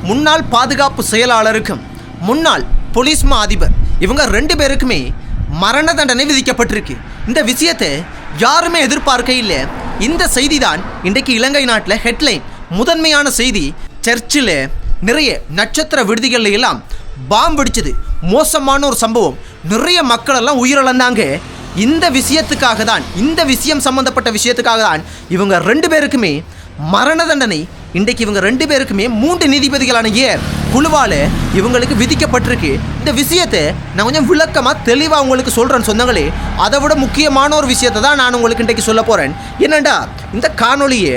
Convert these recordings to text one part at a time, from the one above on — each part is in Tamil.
முன்னாள் பாதுகாப்பு செயலாளருக்கும் முன்னாள் போலீஸ் மா அதிபர் இவங்க 2 பேருக்குமே மரண தண்டனை விதிக்கப்பட்டிருக்கு. இந்த விஷயத்தை யாருமே எதிர்பார்க்க இல்லை. இந்த செய்தி தான் இன்றைக்கு இலங்கை நாட்டில் ஹெட்லைன் முதன்மையான செய்தி. சர்ச்சில் நிறைய நட்சத்திர விடுதிகள் எல்லாம் பாம்பு வெடிச்சது. மோசமான ஒரு சம்பவம். நிறைய மக்கள் எல்லாம் உயிரிழந்தாங்க. இந்த விஷயத்துக்காக தான், இந்த விஷயம் சம்பந்தப்பட்ட விஷயத்துக்காக தான் இவங்க 2 பேருக்குமே மரண தண்டனை இன்றைக்கு இவங்க 2 பேருக்குமே 3 நீதிபதிகளான குழுவால் இவங்களுக்கு விதிக்கப்பட்டிருக்கு. இந்த விஷயத்தை நான் கொஞ்சம் விளக்கமாக தெளிவாக உங்களுக்கு சொல்கிறேன்னு சொன்னாங்களே, அதை விட முக்கியமான ஒரு விஷயத்தை தான் நான் உங்களுக்கு இன்றைக்கு சொல்ல போகிறேன். என்னண்டா, இந்த காணொலியை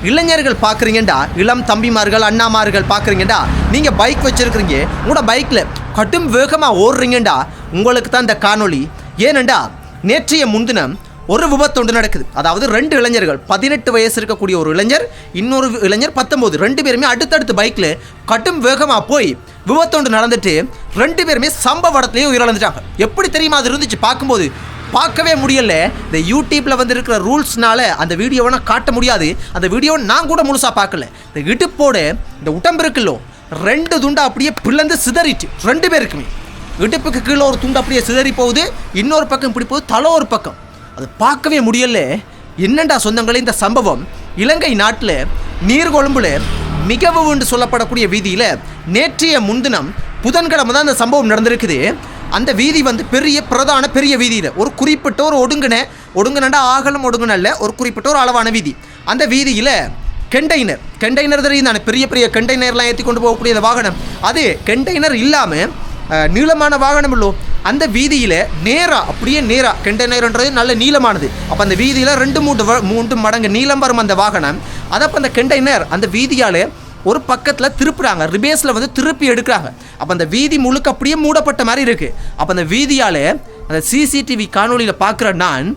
இளைஞர்கள் பார்க்குறீங்கண்டா, இளம் தம்பிமார்கள் அண்ணாமார்கள் பார்க்குறீங்கண்டா, நீங்கள் பைக் வச்சுருக்கிறீங்க, உங்களோட பைக்கில் கடும் வேகமாக ஓடுறீங்கண்டா, உங்களுக்கு தான் இந்த காணொலி. ஏனண்டா, நேற்றைய முன்தினம் ஒரு விபத்து ஒன்று நடக்குது. அதாவது 2 இளைஞர்கள், 18 வயசு இருக்கக்கூடிய ஒரு இளைஞர், இன்னொரு இளைஞர் 19, 2 பேருமே அடுத்தடுத்து பைக்கில் கடும் வேகமாக போய் விபத்து ஒன்று நடந்துட்டு 2 பேருமே சம்பவ இடத்துலேயே உயிரிழந்துட்டாங்க. எப்படி தெரியுமா அது இருந்துச்சு? பார்க்கும்போது பார்க்கவே முடியல. இந்த யூடியூப்பில் வந்து இருக்கிற ரூல்ஸ்னால அந்த வீடியோவை நான் காட்ட முடியாது. அந்த வீடியோவை நான் கூட முழுசாக பார்க்கல. இந்த இடுப்போட இந்த உடம்பு இருக்குல்லோ 2 துண்டை அப்படியே பிளந்து சிதறிட்டு 2 பேருக்குமே இடுப்புக்கு கீழே ஒரு துண்டு அப்படியே சிதறி போகுது, இன்னொரு பக்கம் இப்படி போகுது, தலை ஒரு பக்கம். அது பார்க்கவே முடியல. என்னண்டா சொந்தங்களே, இந்த சம்பவம் இலங்கை நாட்டில் நீர்கொழும்புல மிகவும் என்று சொல்லப்படக்கூடிய வீதியில் நேற்றைய முன்தினம் புதன்கிழமை தான் அந்த சம்பவம் நடந்திருக்குது. அந்த வீதி வந்து பிரதான பெரிய வீதியில் ஒரு குறிப்பிட்ட ஒரு ஒடுங்கினண்டா ஆகலம் ஒடுங்கினல்ல, ஒரு குறிப்பிட்ட ஒரு அளவான வீதி. அந்த வீதியில் கண்டெய்னர் தெரியும் தானே, பெரிய பெரிய கண்டெய்னர்லாம் ஏற்றி கொண்டு போகக்கூடிய அந்த வாகனம். அது கண்டெய்னர் இல்லாமல் நீளமான வாகனம் இல்லோ, அந்த வீதியில் அப்படியே நேராக கண்டெய்னர்ன்றது நல்ல நீளமானது. அப்போ அந்த வீதியில் 2-3 மடங்கு நீளம் வரும் அந்த வாகனம். அதை அப்போ அந்த கண்டெய்னர் அந்த வீதியால் ஒரு பக்கத்தில் திருப்புறாங்க, ரிபேஸில் வந்து திருப்பி எடுக்கிறாங்க. அப்போ அந்த வீதி முழுக்க அப்படியே மூடப்பட்ட மாதிரி இருக்குது. அப்போ அந்த வீதியால் அந்த சிசிடிவி காணொலியில் பார்க்குற நான்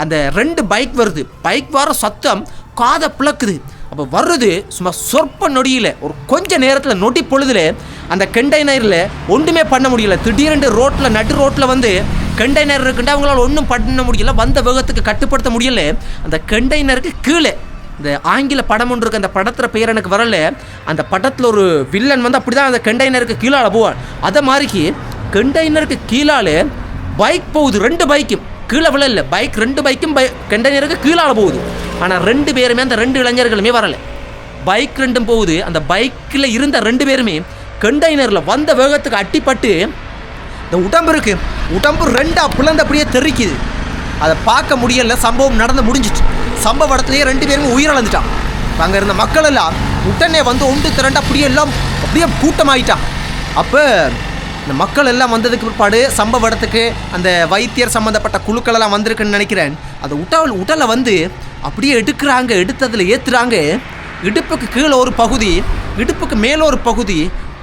அந்த 2 பைக் வருது, பைக் வர சத்தம் காதை பிளக்குது. அப்போ வர்றது சும்மா சொற்ப நொடியில், ஒரு கொஞ்ச நேரத்தில் நொடி பொழுதில் அந்த கண்டெய்னரில் ஒன்றுமே பண்ண முடியல. திடீரென்று நடு ரோட்டில் வந்து கண்டெய்னர் இருக்குன்ட்டு அவங்களால ஒன்றும் பண்ண முடியல, வந்த வேகத்துக்கு கட்டுப்படுத்த முடியல. அந்த கண்டெய்னருக்கு கீழே இந்த ஆங்கில படம் ஒன்று இருக்குது, அந்த படத்தில் பேர் எனக்கு வரல. அந்த படத்தில் ஒரு வில்லன் வந்து அப்படி தான் அந்த கண்டெய்னருக்கு கீழால் போவான். அதை மாதிரிக்கு கண்டெய்னருக்கு கீழால் பைக் போகுது. 2 பைக்கும் கீழே விழல, பைக் 2 பைக்கும் கண்டெய்னருக்கு கீழால் போகுது. ஆனால் 2 பேருமே, அந்த 2 இளைஞர்களுமே வரலை. பைக் 2 போகுது. அந்த பைக்கில் இருந்த 2 பேருமே கண்டெய்னரில் வந்த வேகத்துக்கு அட்டிப்பட்டு இந்த உடம்பு 2 பிளந்து அப்படியே தெரிக்குது. அதை பார்க்க முடியல. சம்பவம் நடந்து முடிஞ்சிச்சு. சம்பவ இடத்துலேயே 2 பேருமே உயிரிழந்துட்டான். அங்கே இருந்த மக்கள் எல்லாம் உடனே வந்து ஒன்று திரண்டு அப்படியே கூட்டமாயிட்டான். அப்போ இந்த மக்கள் எல்லாம் வந்ததுக்கு பிற்பாடு சம்பவ இடத்துக்கு அந்த வைத்தியர் சம்மந்தப்பட்ட குழுக்கள் எல்லாம் வந்திருக்குன்னு நினைக்கிறேன். அந்த உடலை வந்து அப்படியே எடுக்கிறாங்க, எடுத்ததில் ஏற்றுறாங்க. இடுப்புக்கு கீழே ஒரு பகுதி, இடுப்புக்கு மேலே ஒரு பகுதி,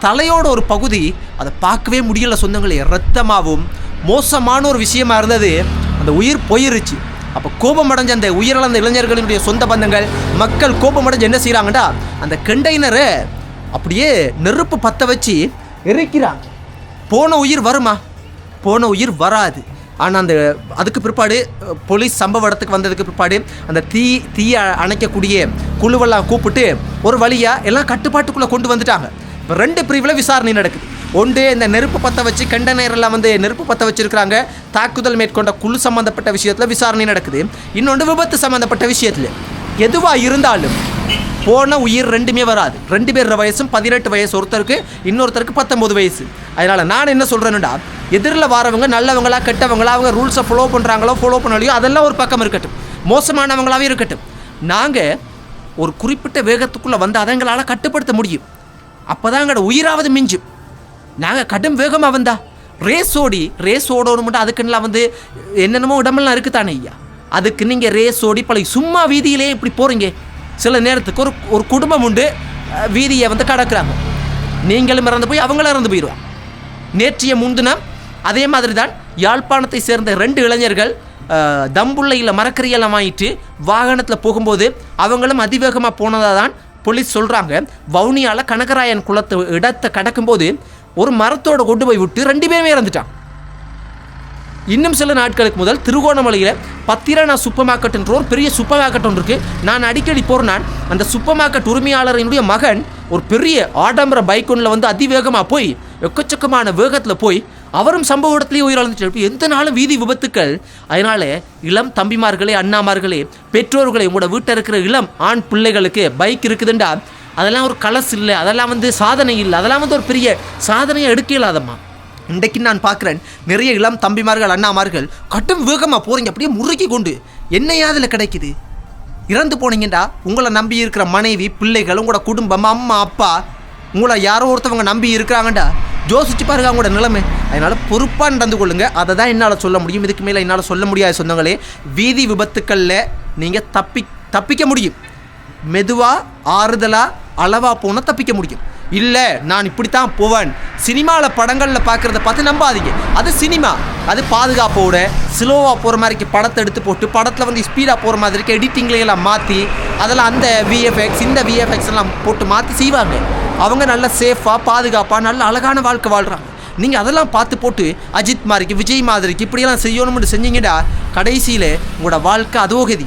தலையோட ஒரு பகுதி, அதை பார்க்கவே முடியல சொந்தங்களே. ரத்தமாகவும் மோசமான ஒரு விஷயமா இருந்தது. அந்த உயிர் போயிருச்சு. அப்போ கோபமடைஞ்ச அந்த உயிரிழந்த இளைஞர்களினுடைய சொந்த பந்தங்கள் மக்கள் கோபமடைஞ்சு என்ன செய்கிறாங்கடா, அந்த கண்டெய்னரை அப்படியே நெருப்பு பற்ற வச்சு எரிக்கிறாங்க. போன உயிர் வருமா? போன உயிர் வராது. ஆனால் அதுக்கு பிற்பாடு போலீஸ் சம்பவ இடத்துக்கு வந்ததுக்கு பிற்பாடு அந்த தீயை அணைக்கக்கூடிய குழுவெல்லாம் கூப்பிட்டு ஒரு வழியாக எல்லாம் கட்டுப்பாட்டுக்குள்ளே கொண்டு வந்துட்டாங்க. இப்போ 2 பிரிவில் விசாரணை நடக்குது. ஒன்று இந்த நெருப்பு பற்ற வச்சு கண்டெய்னரெல்லாம் வந்து நெருப்பு பற்ற வச்சுருக்கிறாங்க, தாக்குதல் மேற்கொண்ட குழு சம்மந்தப்பட்ட விஷயத்தில் விசாரணை நடக்குது. இன்னொன்று விபத்து சம்மந்தப்பட்ட விஷயத்தில். எதுவாக இருந்தாலும் போன உயிர் 2மே வராது. 2 பேர் வயசும் 18 வயசு, ஒருத்தருக்கு இன்னொருத்தருக்கு 19 வயசு. அதனால் நான் என்ன சொல்கிறேன்னுடா, எதிரில் வரவங்க நல்லவங்களா கெட்டவங்களா, அவங்க ரூல்ஸை ஃபாலோ பண்ணுறாங்களோ ஃபாலோ பண்ணலையோ அதெல்லாம் ஒரு பக்கம் இருக்கட்டும், மோசமானவங்களாகவே இருக்கட்டும். நாங்கள் ஒரு குறிப்பிட்ட வேகத்துக்குள்ளே வந்து அதை எங்களால் கட்டுப்படுத்த முடியும். அப்போ தான் எங்களோட உயிராவது மிஞ்சும். நாங்கள் கடும் வேகமாக வந்தா ரேஸ் ஓடணும் மட்டும் அதுக்குன்னெலாம் வந்து என்னென்னமோ இடமெல்லாம் இருக்குது தானே ஐயா. அதுக்கு நீங்கள் ரேஸ் ஓடி பழகி சும்மா வீதியிலே இப்படி போகிறீங்க. சில நேரத்துக்கு ஒரு குடும்பம் உண்டு, வீதியை வந்து கடக்குறாங்க, நீங்களும் இறந்து போய் அவங்களும் இறந்து போயிடுவாங்க. நேற்றைய முன்தினம் அதே மாதிரி தான் யாழ்ப்பாணத்தை சேர்ந்த 2 இளைஞர்கள் தம்புள்ளையில் மரக்கறியெல்லாம் வாங்கிட்டு வாகனத்தில் போகும்போது அவங்களும் அதிவேகமாக போனதாக தான் போலீஸ் சொல்கிறாங்க. வவுனியால் கனகராயன் குளத்து இடத்தை கடக்கும்போது ஒரு மரத்தோடு கொண்டு போய் விட்டு 2 பேருமே இறந்துட்டான். இன்னும் சில நாட்களுக்கு முதல் திருகோணமலையில் பத்திரனா சூப்பர் மார்க்கெட்ன்ற ஒரு பெரிய சூப்பர் மார்க்கெட் ஒன்று இருக்குது. நான் அடிக்கடி போகிறேன். அந்த சூப்பர் மார்க்கெட் உரிமையாளரினுடைய மகன் ஒரு பெரிய ஆடம்பர பைக் ஒன்றில் வந்து அதிவேகமாக போய் எக்கச்சக்கமான வேகத்தில் போய் அவரும் சம்பவ இடத்துலேயே உயிரிழந்துட்டு. எந்த நாளும் வீதி விபத்துக்கள். அதனால் இளம் தம்பிமார்களே, அண்ணாமார்களே, பெற்றோர்களே, உங்களோட வீட்டில் இருக்கிற இளம் ஆண் பிள்ளைகளுக்கு பைக் இருக்குதுண்டா அதெல்லாம் ஒரு கலஸ் இல்லை, அதெல்லாம் வந்து சாதனை இல்லை, அதெல்லாம் வந்து ஒரு பெரிய சாதனையை எடுக்க இல்லாதம்மா. இன்றைக்கு நான் பார்க்குறேன் நிறைய இளம் தம்பிமார்கள் அண்ணாமார்கள் கட்டும் வேகமாக போகிறீங்க, அப்படியே முறுக்கி கொண்டு என்னையா அதில் கிடைக்குது. இறந்து போனீங்கண்டா உங்களை நம்பி இருக்கிற மனைவி, பிள்ளைகள், உங்களோட குடும்பம், அம்மா அப்பா, உங்களை யாரோ ஒருத்தவங்க நம்பி இருக்கிறாங்கண்டா யோசிச்சு பாருங்க அவங்களோட நிலைமை. அதனால் பொறுப்பாக நடந்து கொள்ளுங்க. அதை தான் என்னால் சொல்ல முடியும். இதுக்கு மேலே என்னால் சொல்ல முடியாது சொந்தங்களே. வீதி விபத்துக்களில் நீங்கள் தப்பிக்க முடியும். மெதுவாக, ஆறுதலாக, அளவாக போனால் தப்பிக்க முடியும். இல்லை நான் இப்படித்தான் போவேன், சினிமாவில் படங்களில் பார்க்குறத பார்த்து நம்பாதீங்க. அது சினிமா. அது பாதுகாப்போட ஸ்லோவாக போகிற மாதிரிக்கு படத்தை எடுத்து போட்டு படத்தில் வந்து ஸ்பீடாக போகிற மாதிரிக்கு எடிட்டிங்லையெல்லாம் மாற்றி அதெல்லாம் அந்த விஎஃப்எக்ஸ் இந்த விஎஃப்எக்ஸ் எல்லாம் போட்டு மாற்றி செய்வாங்க. அவங்க நல்ல சேஃபாக, பாதுகாப்பாக, நல்ல அழகான வாழ்க்கை வாழ்கிறாங்க. நீங்கள் அதெல்லாம் பார்த்து போட்டு அஜித் மாதிரிக்கு, விஜய் மாதிரிக்கு இப்படியெல்லாம் செய்யணும்னு செஞ்சீங்கடா கடைசியில் உங்களோட வாழ்க்கை அதோகதி.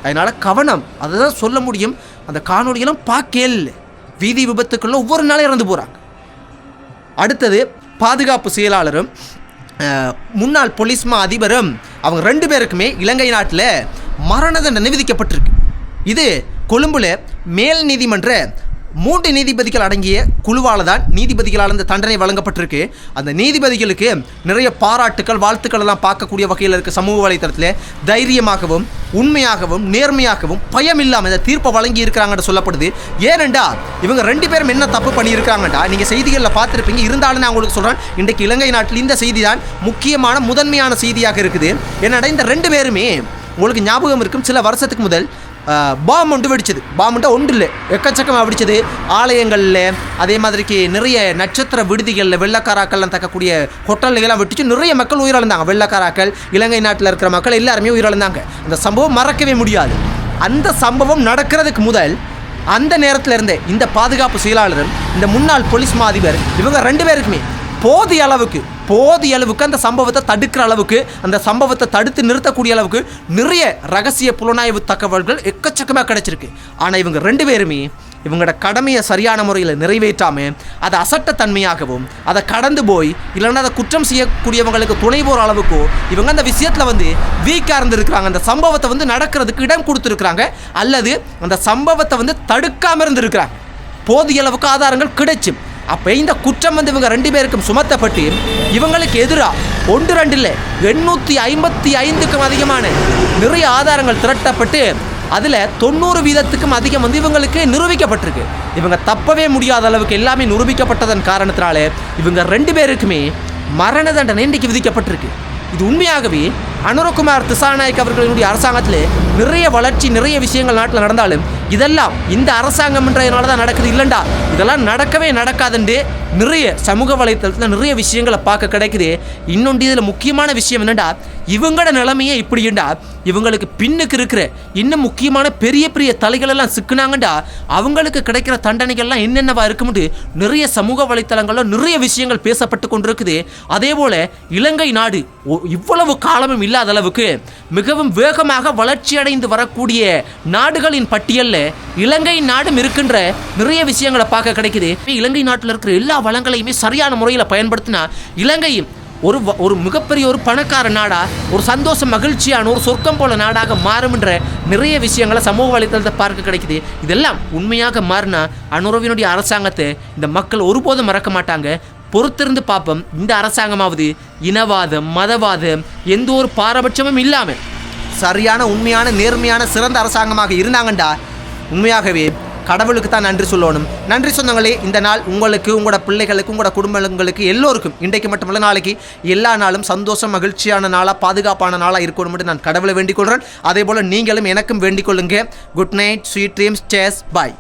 அதனால் கவனம். அதை தான் சொல்ல முடியும். அந்த காணொலியெல்லாம் பார்க்கல. வீதி விபத்துக்குள்ள ஒவ்வொரு நாளும் இறந்து போகிறாங்க. அடுத்தது பாதுகாப்பு செயலாளரும் முன்னாள் போலீஸ் மா அதிபரும் அவங்க 2 பேருக்குமே இலங்கை நாட்டில் மரண தண்டனை விதிக்கப்பட்டிருக்கு. இது கொழும்புல மேல் நீதிமன்ற 3 நீதிபதிகள் அடங்கிய குழுவால் தான் நீதிபதிகளால் இந்த தண்டனை வழங்கப்பட்டிருக்கு. அந்த நீதிபதிகளுக்கு நிறைய பாராட்டுக்கள், வாழ்த்துக்கள் எல்லாம் பார்க்கக்கூடிய வகையில் இருக்க சமூக வலைத்தளத்தில் தைரியமாகவும், உண்மையாகவும், நேர்மையாகவும், பயம் இல்லாமல் இந்த தீர்ப்பை வழங்கி இருக்கிறாங்கன்னு சொல்லப்படுது. ஏனெண்டா இவங்க 2 பேரும் என்ன தப்பு பண்ணியிருக்காங்கடா நீங்கள் செய்திகளில் பார்த்துருப்பீங்க. இருந்தாலும் நான் உங்களுக்கு சொல்கிறேன், இன்றைக்கு இலங்கை நாட்டில் இந்த செய்தி தான் முக்கியமான, முதன்மையான செய்தியாக இருக்குது. என்னடா இந்த 2 பேருமே உங்களுக்கு ஞாபகம் இருக்கும், சில வருஷத்துக்கு முதல் பாம் ஒன்று வெடிச்சது. பாம்புண்டா ஒன்று இல்லை, எக்கச்சக்கமாக வெடிச்சது. ஆலயங்களில், அதே மாதிரிக்கு நிறைய நட்சத்திர விடுதிகளில் வெள்ளக்காராக்கள்லாம் தக்கக்கூடிய ஹோட்டல்கள்லாம் வெட்டிச்சு நிறைய மக்கள் உயிரிழந்தாங்க. வெள்ளக்காராக்கள், இலங்கை நாட்டில் இருக்கிற மக்கள் எல்லாருமே உயிரிழந்தாங்க. அந்த சம்பவம் மறக்கவே முடியாது. அந்த சம்பவம் நடக்கிறதுக்கு முதல் அந்த நேரத்தில் இருந்தே இந்த பாதுகாப்பு செயலாளரும் இந்த முன்னாள் போலீஸ் மா அதிபர் இவங்க 2 பேருக்குமே போதிய அளவுக்கு அந்த சம்பவத்தை தடுக்கிற அளவுக்கு, அந்த சம்பவத்தை தடுத்து நிறுத்தக்கூடிய அளவுக்கு நிறைய ரகசிய புலனாய்வு தகவல்கள் எக்கச்சக்கமாக கிடைச்சிருக்கு. ஆனால் இவங்க 2 பேருமே இவங்களோட கடமையை சரியான முறையில் நிறைவேற்றாமல் அதை அசட்டத்தன்மையாகவும், அதை கடந்து போய் இல்லைன்னா அதை குற்றம் செய்யக்கூடியவங்களுக்கு துணை போகிற அளவுக்கோ இவங்க அந்த விஷயத்தில் வந்து வீக்காக இருந்திருக்கிறாங்க. அந்த சம்பவத்தை வந்து நடக்கிறதுக்கு இடம் கொடுத்துருக்குறாங்க, அல்லது அந்த சம்பவத்தை வந்து தடுக்காமல் இருந்திருக்கிறாங்க. போதிய அளவுக்கு ஆதாரங்கள் கிடைச்சும். அப்போ இந்த குற்றம் வந்து இவங்க 2 பேருக்கும் சுமத்தப்பட்டு இவங்களுக்கு எதிராக 1-2 இல்லை 855க்கும் அதிகமான நிறைய ஆதாரங்கள் திரட்டப்பட்டு அதில் 90% அதிகம் வந்து இவங்களுக்கு நிரூபிக்கப்பட்டிருக்கு. இவங்க தப்பவே முடியாத அளவுக்கு எல்லாமே நிரூபிக்கப்பட்டதன் காரணத்தினால இவங்க 2 பேருக்குமே மரண தண்டனை இன்றைக்கு விதிக்கப்பட்டிருக்கு. இது உண்மையாகவே அனுரகுமார் திசாநாயக் அவர்களுடைய அரசாங்கத்தில் நிறைய வளர்ச்சி, நிறைய விஷயங்கள் நாட்டில் நடந்தாலும் இதெல்லாம் இந்த அரசாங்கம்ன்றதுனால தான் நடக்குது. இல்லைண்டா இதெல்லாம் நடக்கவே நடக்காதுண்டு நிறைய சமூக வலைத்தளத்தில் நிறைய விஷயங்களை பார்க்க கிடைக்குது. இன்னொன்று இதில் முக்கியமான விஷயம் என்னென்னா, இவங்களோட நிலைமையே இப்படிண்டா இவங்களுக்கு பின்னுக்கு இருக்கிற இன்னும் முக்கியமான பெரிய பெரிய தலைகளெல்லாம் சிக்கினாங்கண்டா அவங்களுக்கு கிடைக்கிற தண்டனைகள்லாம் என்னென்னவா இருக்கும்னு நிறைய சமூக வலைத்தளங்களில் நிறைய விஷயங்கள் பேசப்பட்டு கொண்டிருக்குது. அதே போல் இலங்கை நாடு இவ்வளவு காலமும் இல்லாத அளவுக்கு மிகவும் வேகமாக வளர்ச்சி அடைந்து வரக்கூடிய நாடுகளின் பட்டியலில் இலங்கை நாடும் இருக்கின்ற நிறைய விஷயங்களை பார்க்க கிடைக்குது. இலங்கை நாட்டில் இருக்கிற எல்லா வளங்களையுமே சரியான முறையில் பயன்படுத்தினா இலங்கையும் ஒரு மிகப்பெரிய ஒரு பணக்கார நாடா, ஒரு சந்தோஷம், மகிழ்ச்சியான ஒரு சொர்க்கம் போல நாடாக மாறும்ன்ற நிறைய விஷயங்களை சமூக வலைத்தளத்தை பார்க்க கிடைக்குது. இதெல்லாம் உண்மையாக மாறினா அனுரவினுடைய அரசாங்கத்தை இந்த மக்கள் ஒருபோதும் மறக்க மாட்டாங்க. பொறுத்திருந்து பார்ப்போம். இந்த அரசாங்கமாவது இனவாதம், மதவாதம், எந்த ஒரு பாரபட்சமும் இல்லாமல் சரியான, உண்மையான, நேர்மையான, சிறந்த அரசாங்கமாக இருந்தாங்கண்டா உண்மையாகவே கடவுளுக்கு தான் நன்றி சொல்லணும். நன்றி சொந்தங்களே, இந்த நாள் உங்களுக்கு, உங்களோட பிள்ளைகளுக்கு, உங்களோட குடும்பங்களுக்கு எல்லோருக்கும் இன்றைக்கு மட்டுமல்ல நாளைக்கு எல்லா நாளும் சந்தோஷம், மகிழ்ச்சியான நாளாக, பாதுகாப்பான நாளாக இருக்கணும் நான் கடவுளை வேண்டிக் கொள்கிறேன். அதே போல் நீங்களும் எனக்கும் வேண்டிக் கொள்ளுங்க. Good night, sweet dreams, cheers, பாய்.